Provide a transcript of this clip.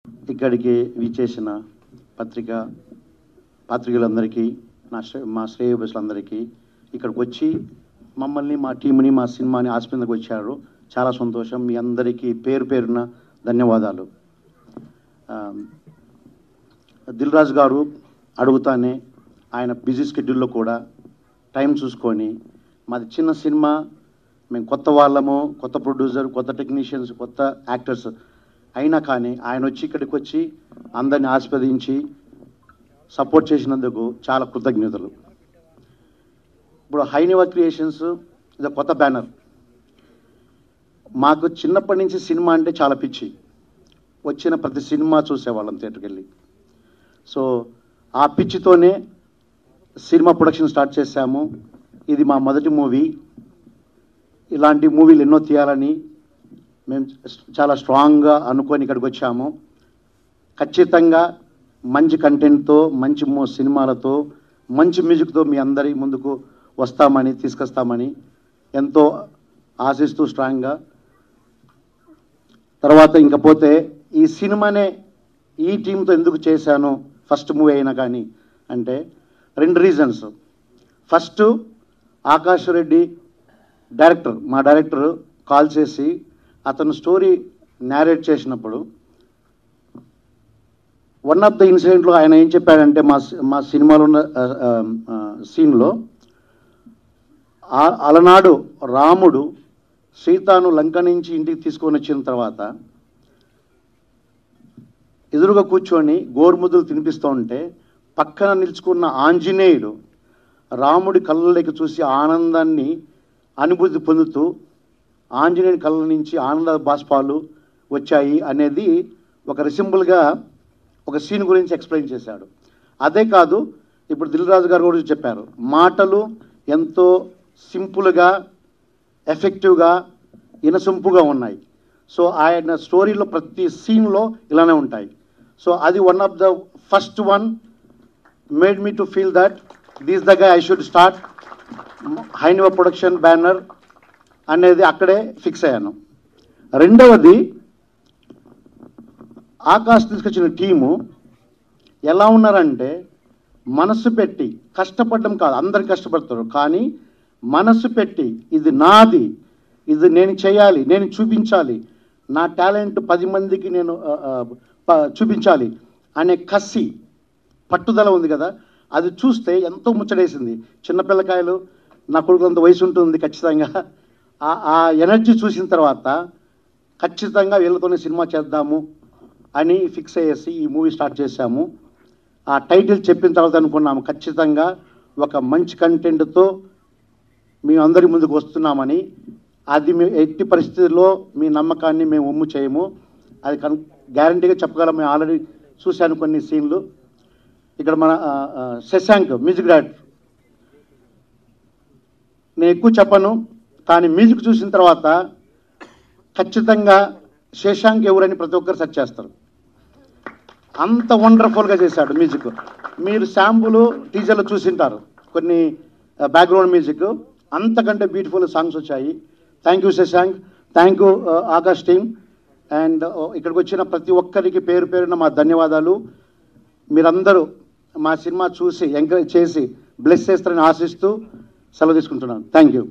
ఇక్కడికి విచ్చేసిన పాత్రికలందరికీ మా శ్రేయోభిలాషులందరికీ ఇక్కడికి వచ్చి మమ్మల్ని మా టీంని మా సినిమాని ఆస్పందకు వచ్చారు. చాలా సంతోషం. మీ అందరికీ పేరు పేరున ధన్యవాదాలు. దిల్ రాజు గారు అడుగుతానే ఆయన బిజీ షెడ్యూల్లో కూడా టైం చూసుకొని మాది చిన్న సినిమా, మేము కొత్త వాళ్ళము, కొత్త ప్రొడ్యూసర్, కొత్త టెక్నీషియన్స్, కొత్త యాక్టర్స్ అయినా కానీ ఆయన వచ్చి ఇక్కడికి వచ్చి అందరిని ఆస్వాదించి సపోర్ట్ చేసినందుకు చాలా కృతజ్ఞతలు. ఇప్పుడు హైనివా క్రియేషన్స్ ఇది కొత్త బ్యానర్. మాకు చిన్నప్పటి నుంచి సినిమా అంటే చాలా పిచ్చి. వచ్చిన ప్రతి సినిమా చూసేవాళ్ళం థియేటర్కి వెళ్ళి. సో ఆ పిచ్చితోనే సినిమా ప్రొడక్షన్ స్టార్ట్ చేశాము. ఇది మా మొదటి మూవీ. ఇలాంటి మూవీలు ఎన్నో తీయాలని మేము చాలా స్ట్రాంగ్గా అనుకొని ఇక్కడికి వచ్చాము. ఖచ్చితంగా మంచి కంటెంట్తో, మంచి సినిమాలతో, మంచి మ్యూజిక్తో మీ అందరి ముందుకు వస్తామని, తీసుకొస్తామని ఎంతో ఆశిస్తూ స్ట్రాంగ్గా. తర్వాత ఇంకపోతే ఈ సినిమానే ఈ టీంతో ఎందుకు చేశాను ఫస్ట్ మూవీ అయినా కానీ అంటే 2 reasons. First, Akash Reddy director, మా డైరెక్టర్ కాల్ చేసి అతను స్టోరీ నేరేట్ చేసినప్పుడు వన్ ఆఫ్ ద ఇన్సిడెంట్లో ఆయన ఏం చెప్పాడంటే మా సినిమాలో ఉన్న సీన్లో అలనాడు రాముడు సీతాను లంక నుంచి ఇంటికి తీసుకొని వచ్చిన తర్వాత ఎదురుగా కూర్చొని గోరుముద్దలు తినిపిస్తూ ఉంటే పక్కన నిలుచుకున్న ఆంజనేయుడు రాముడి కళ్ళలోకి చూసి ఆనందాన్ని అనుభూతి పొందుతూ ఆంజనేయుడి కళ్ళ నుంచి ఆనంద బాష్పాలు వచ్చాయి అనేది ఒక సింపుల్గా ఒక సీన్ గురించి ఎక్స్ప్లెయిన్ చేశాడు. అదే కాదు, ఇప్పుడు దిల్ రాజు గారు కూడా చెప్పారు, మాటలు ఎంతో సింపుల్గా, ఎఫెక్టివ్గా, ఇనసొంపుగా ఉన్నాయి. సో ఆయన స్టోరీలో ప్రతి సీన్లో ఇలానే ఉంటాయి. సో అది one of the first one made me to feel that this the guy I should start హైనివా ప్రొడక్షన్ బ్యానర్ అనేది అక్కడే ఫిక్స్ అయ్యాను. రెండవది, ఆకాష్ తీసుకొచ్చిన టీము ఎలా ఉన్నారంటే మనసు పెట్టి కష్టపడడం కాదు, అందరు కష్టపడతారు, కానీ మనసు పెట్టి ఇది నాది, ఇది నేను చేయాలి, నేను చూపించాలి, నా టాలెంట్ 10 మందికి నేను చూపించాలి అనే కసి, పట్టుదల ఉంది కదా, అది చూస్తే ఎంతో ముచ్చటేసింది. చిన్నపిల్లకాయలు, నా కొడుకులంత వయసు ఉంటుంది ఖచ్చితంగా. ఆ ఎనర్జీ చూసిన తర్వాత ఖచ్చితంగా వీళ్ళతోనే సినిమా చేద్దాము అని ఫిక్స్ అయ్యేసి ఈ మూవీ స్టార్ట్ చేశాము. ఆ టైటిల్ చెప్పిన తర్వాత అనుకున్నాము ఖచ్చితంగా ఒక మంచి కంటెంట్తో మేము అందరి ముందుకు వస్తున్నామని. అది మేము ఎట్టి పరిస్థితుల్లో మీ నమ్మకాన్ని మేము ఒమ్ము చేయము, అది గ్యారంటీగా చెప్పగలం. మేము ఆల్రెడీ చూశాను కొన్ని సీన్లు. ఇక్కడ మన శశాంక్ మ్యూజిక్ డైరెక్టర్, నేను ఎక్కువ చెప్పను, కానీ మ్యూజిక్ చూసిన తర్వాత ఖచ్చితంగా శశాంక్ ఎవరని ప్రతి ఒక్కరు సెర్చ్ చేస్తారు. అంత వండర్ఫుల్గా చేశాడు మ్యూజిక్. మీరు శాంపుల్ టీజర్లో చూసింటారు కొన్ని బ్యాక్గ్రౌండ్ మ్యూజిక్, అంతకంటే బ్యూటిఫుల్ సాంగ్స్ వచ్చాయి. Thank you Shashank, thank you Akash team. And ఇక్కడికి వచ్చిన ప్రతి ఒక్కరికి పేరు పేరున మా ధన్యవాదాలు. మీరందరూ మా సినిమా చూసి ఎంకరేజ్ చేసి బ్లెస్ చేస్తారని ఆశిస్తూ సెలవు తీసుకుంటున్నాను. Thank you.